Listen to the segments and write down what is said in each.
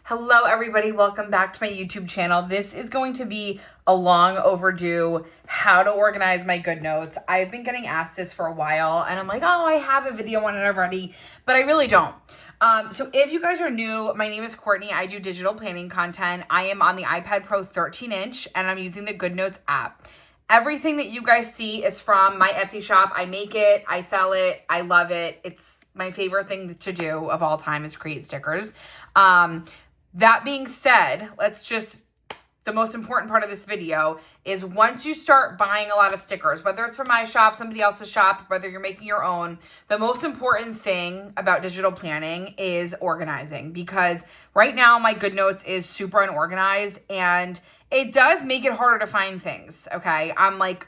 Hello everybody, welcome back to my YouTube channel. This is going to be a long overdue how to organize my GoodNotes. I've been getting asked this for a while and I'm like, oh, I have a video on it already, but I really don't. So if you guys are new, my name is Courtney. I do digital planning content. I am on the iPad Pro 13-inch and I'm using the GoodNotes app. Everything that you guys see is from my Etsy shop. I make it, I sell it, I love it. It's my favorite thing to do of all time is create stickers. That being said, the most important part of this video is once you start buying a lot of stickers, whether it's from my shop, somebody else's shop, whether you're making your own, the most important thing about digital planning is organizing, because right now my GoodNotes is super unorganized and it does make it harder to find things, okay? I'm like,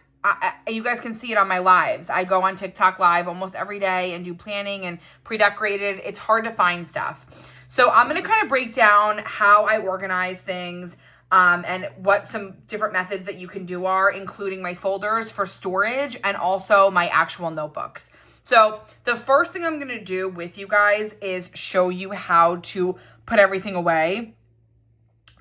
you guys can see it on my lives. I go on TikTok live almost every day and do planning and pre-decorated. It's hard to find stuff. So I'm going to kind of break down how I organize things and what some different methods that you can do are, including my folders for storage and also my actual notebooks. So the first thing I'm going to do with you guys is show you how to put everything away,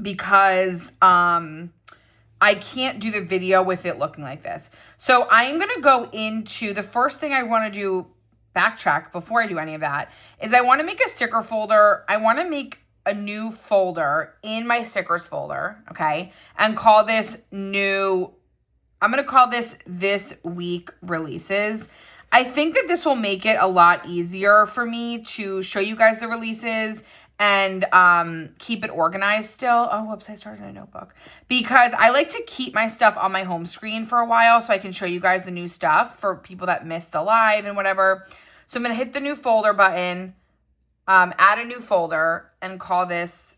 because I can't do the video with it looking like this. So I'm going to go into the first thing I want to do. Backtrack before I do any of that is I want to make a sticker folder. I want to make a new folder in my stickers folder, okay? And call this I'm going to call this week releases. I think that this will make it a lot easier for me to show you guys the releases and keep it organized still. Oh, whoops, I started a notebook. Because I like to keep my stuff on my home screen for a while so I can show you guys the new stuff for people that missed the live and whatever. So I'm going to hit the new folder button, add a new folder, and call this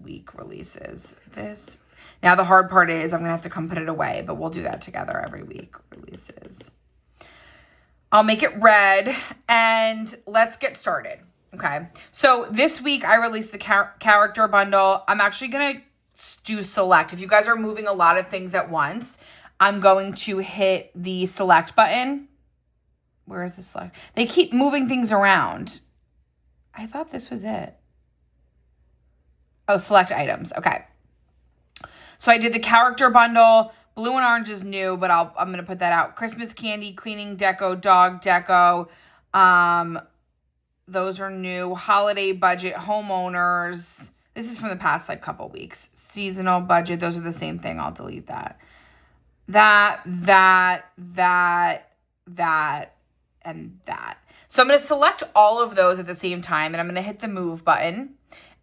week releases. Now the hard part is I'm going to have to come put it away, but we'll do that together every week. Releases. I'll make it red and let's get started. Okay, so this week I released the character bundle. I'm actually going to do select. If you guys are moving a lot of things at once, I'm going to hit the select button. Where is the select? They keep moving things around. I thought this was it. Oh, select items. Okay. So I did the character bundle. Blue and orange is new, but I'm going to put that out. Christmas candy, cleaning deco, dog deco. Those are new. Holiday budget, homeowners. This is from the past couple weeks. Seasonal budget. Those are the same thing. I'll delete that. That, and that. So I'm going to select all of those at the same time, and I'm going to hit the move button.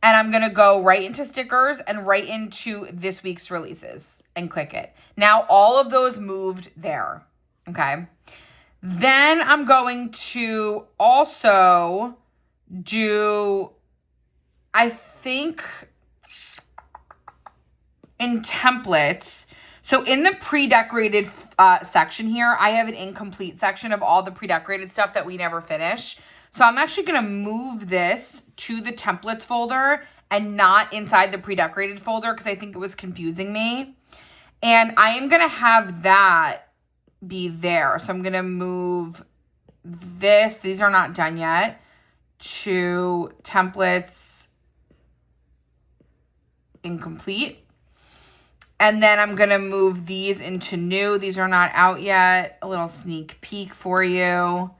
And I'm going to go right into stickers and right into this week's releases and click it. Now all of those moved there. Okay. Then I'm going to also do, I think, in templates. So in the pre-decorated section here, I have an incomplete section of all the pre-decorated stuff that we never finish. So I'm actually going to move this to the templates folder and not inside the pre-decorated folder because I think it was confusing me. And I am going to have that be there. So I'm going to move this. These are not done yet. To templates incomplete. And then I'm going to move these into new. These are not out yet. A little sneak peek for you.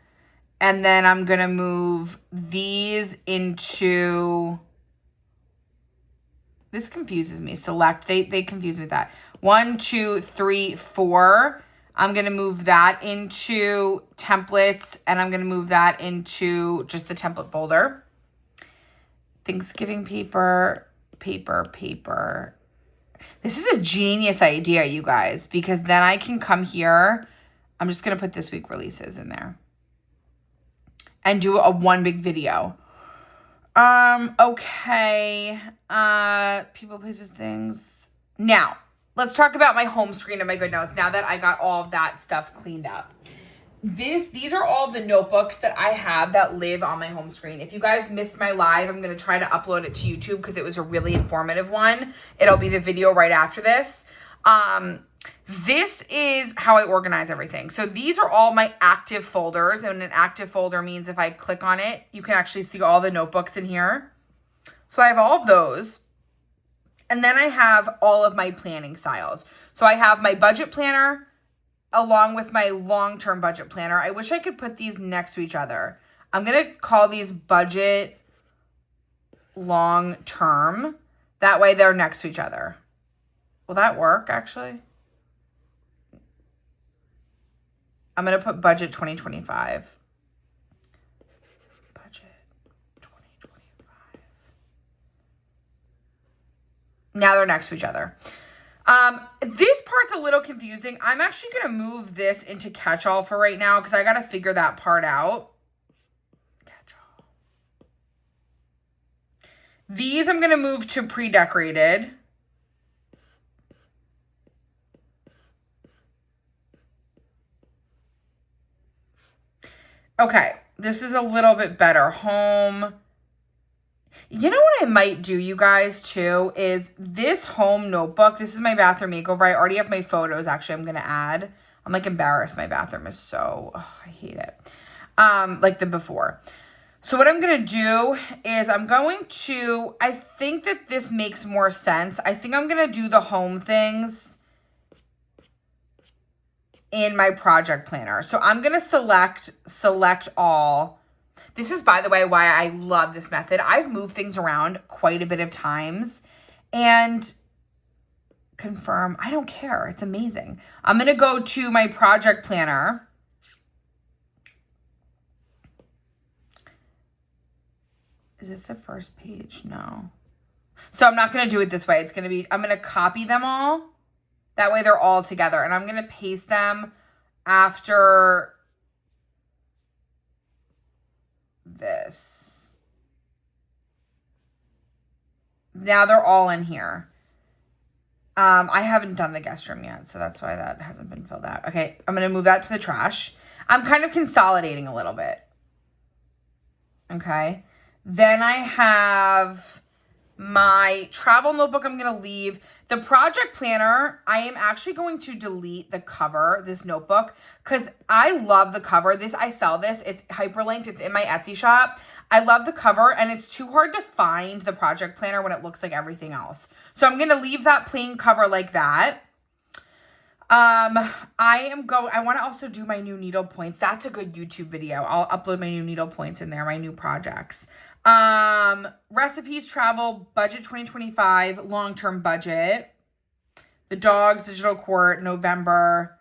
And then I'm going to move these into, this confuses me. Select, they confuse me with that. 1, 2, 3, 4. I'm going to move that into templates, and I'm going to move that into just the template folder. Thanksgiving paper. This is a genius idea, you guys, because then I can come here. I'm just going to put this week releases in there and do one big video. Okay. People, places, things. Now, let's talk about my home screen of my GoodNotes now that I got all of that stuff cleaned up. These are all the notebooks that I have that live on my home screen. If you guys missed my live, I'm going to try to upload it to YouTube because it was a really informative one. It'll be the video right after this. This is how I organize everything. So these are all my active folders. And an active folder means if I click on it, you can actually see all the notebooks in here. So I have all of those. And then I have all of my planning styles. So I have my budget planner along with my long-term budget planner. I wish I could put these next to each other. I'm going to call these budget long-term. That way they're next to each other. Will that work, actually? I'm going to put budget 2025. Budget 2025. Now they're next to each other. This part's a little confusing. I'm actually going to move this into catch-all for right now because I got to figure that part out. Catch-all. These I'm going to move to pre-decorated. Okay, this is a little bit better. Home. You know what I might do, you guys, too, is this home notebook. This is my bathroom makeover. I already have my photos, actually, I'm going to add. I'm, like, embarrassed. My bathroom is so, I hate it. Like the before. So what I'm going to do is I think that this makes more sense. I think I'm going to do the home things in my project planner. So I'm going to select all. This is, by the way, why I love this method. I've moved things around quite a bit of times and confirm. I don't care. It's amazing. I'm going to go to my project planner. Is this the first page? No. So I'm not going to do it this way. It's going to be, I'm going to copy them all. That way they're all together. And I'm going to paste them after this. Now they're all in here. I haven't done the guest room yet, so that's why that hasn't been filled out. Okay, I'm going to move that to the trash. I'm kind of consolidating a little bit. Okay. Then I have my travel notebook I'm going to leave. The project planner, I am actually going to delete the cover, this notebook, because I love the cover. I sell this. It's hyperlinked. It's in my Etsy shop. I love the cover, and it's too hard to find the project planner when it looks like everything else. So I'm going to leave that plain cover like that. I want to also do my new needle points. That's a good YouTube video. I'll upload my new needle points in there, my new projects. Recipes, travel, budget 2025, long-term budget. The dogs, digital court, November.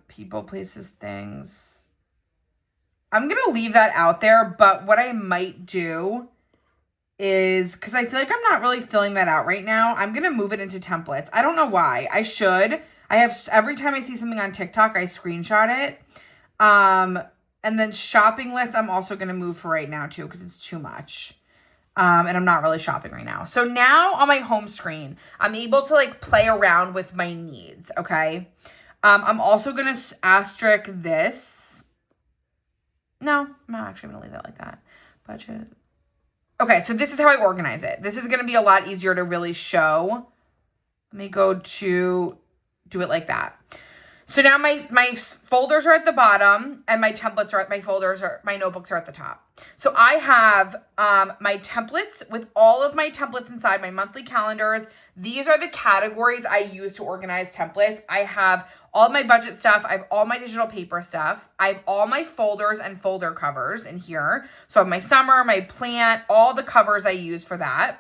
People, places, things. I'm going to leave that out there, but what I might do is, because I feel like I'm not really filling that out right now, I'm going to move it into templates. I don't know why. I should. Every time I see something on TikTok, I screenshot it. And then shopping list, I'm also going to move for right now too, because it's too much. And I'm not really shopping right now. So now on my home screen, I'm able to like play around with my needs. Okay. I'm also going to asterisk this. No, I'm not actually going to leave it like that. Budget. Okay. So this is how I organize it. This is going to be a lot easier to really show. Let me go to do it like that. So now my folders are at the bottom and my templates are at my notebooks are at the top. So I have my templates with all of my templates inside my monthly calendars. These are the categories I use to organize templates. I have all my budget stuff. I have all my digital paper stuff. I have all my folders and folder covers in here. So I have my summer, my plant, all the covers I use for that.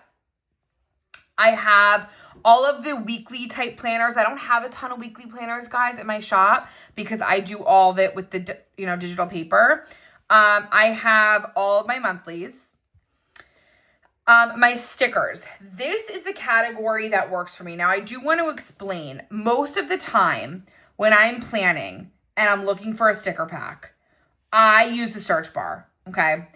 I have all of the weekly type planners. I don't have a ton of weekly planners, guys, at my shop because I do all of it with the, digital paper. I have all of my monthlies. My stickers. This is the category that works for me. Now, I do want to explain. Most of the time when I'm planning and I'm looking for a sticker pack, I use the search bar, okay?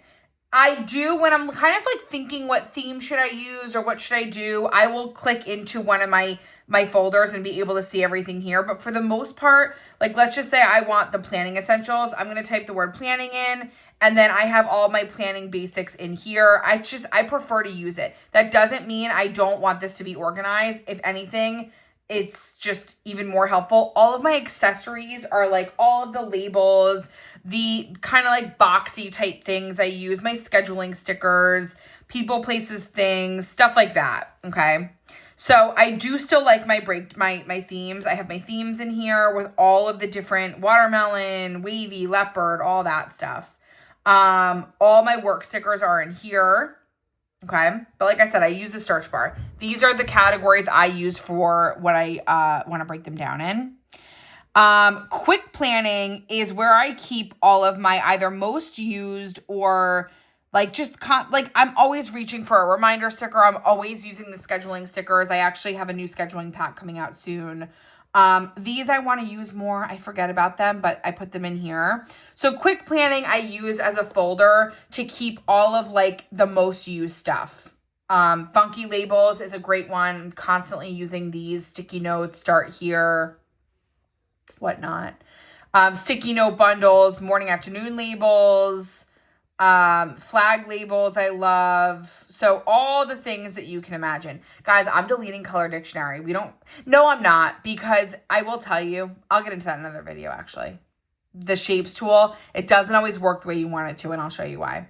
I do, when I'm kind of like thinking what theme should I use or what should I do, I will click into one of my folders and be able to see everything here. But for the most part, like let's just say I want the planning essentials. I'm going to type the word planning in and then I have all my planning basics in here. I prefer to use it. That doesn't mean I don't want this to be organized. If anything, it's just even more helpful. All of my accessories are like all of the labels, the kind of like boxy type things I use, my scheduling stickers, people, places, things, stuff like that, okay? So I do still like my themes. I have my themes in here with all of the different watermelon, wavy, leopard, all that stuff. All my work stickers are in here. Okay. But like I said, I use the search bar. These are the categories I use for what I want to break them down in. Quick planning is where I keep all of my either most used or like I'm always reaching for a reminder sticker. I'm always using the scheduling stickers. I actually have a new scheduling pack coming out soon. These I want to use more. I forget about them, but I put them in here. So quick planning I use as a folder to keep all of like the most used stuff. Funky labels is a great one. I'm constantly using these. Sticky notes start here, whatnot. Sticky note bundles, morning, afternoon labels, flag labels I love. So all the things that you can imagine. Guys, I'm deleting Color Dictionary. No, I'm not, because I will tell you, I'll get into that in another video actually. The shapes tool, it doesn't always work the way you want it to, and I'll show you why.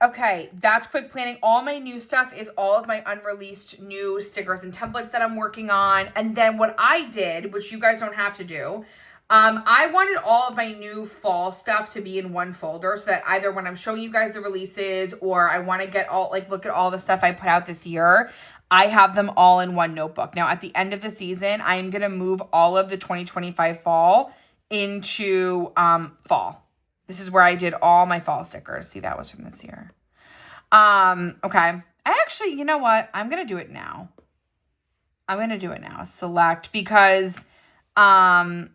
Okay, that's quick planning. All my new stuff is all of my unreleased new stickers and templates that I'm working on. And then what I did, which you guys don't have to do, I wanted all of my new fall stuff to be in one folder so that either when I'm showing you guys the releases or I want to get look at all the stuff I put out this year, I have them all in one notebook. Now, at the end of the season, I am going to move all of the 2025 fall into fall. This is where I did all my fall stickers. See, that was from this year. Okay. You know what? I'm going to do it now. Select because, select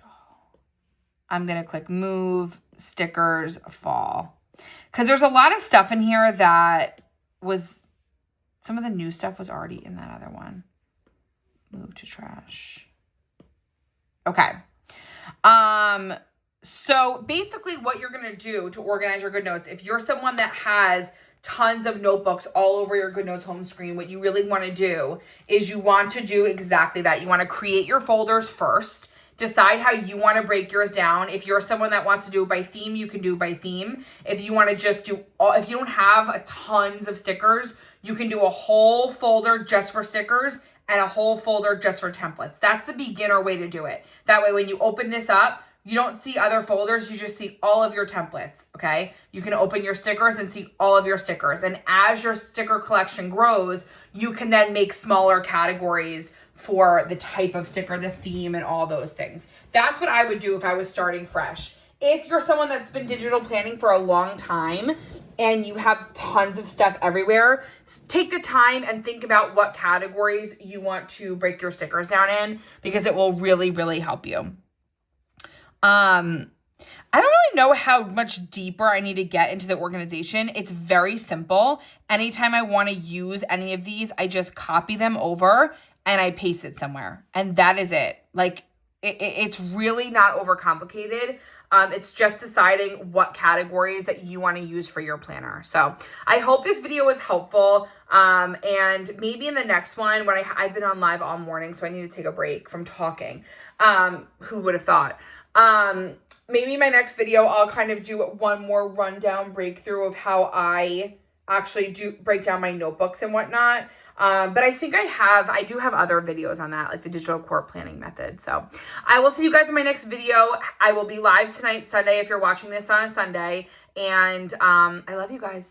all. I'm going to click move stickers fall. Because there's a lot of stuff in here that some of the new stuff was already in that other one. Move to trash. Okay. So basically what you're going to do to organize your GoodNotes, if you're someone that has tons of notebooks all over your GoodNotes home screen, what you really want to do is you want to do exactly that. You want to create your folders first, decide how you want to break yours down. If you're someone that wants to do it by theme, you can do it by theme. If you want to just do if you don't have tons of stickers, you can do a whole folder just for stickers and a whole folder just for templates. That's the beginner way to do it. That way, when you open this up, you don't see other folders, you just see all of your templates, okay? You can open your stickers and see all of your stickers. And as your sticker collection grows, you can then make smaller categories for the type of sticker, the theme, and all those things. That's what I would do if I was starting fresh. If you're someone that's been digital planning for a long time and you have tons of stuff everywhere, take the time and think about what categories you want to break your stickers down in, because it will really, really help you. I don't really know how much deeper I need to get into the organization. It's very simple. Anytime I want to use any of these, I just copy them over and I paste it somewhere. And that is it. Like, it's really not overcomplicated. It's just deciding what categories that you want to use for your planner. So I hope this video was helpful. And maybe in the next one, when I've been on live all morning, so I need to take a break from talking. Who would have thought? Maybe my next video, I'll kind of do one more rundown breakthrough of how I actually do break down my notebooks and whatnot. But I think I do have other videos on that, like the digital core planning method. So I will see you guys in my next video. I will be live tonight, Sunday, if you're watching this on a Sunday. And I love you guys.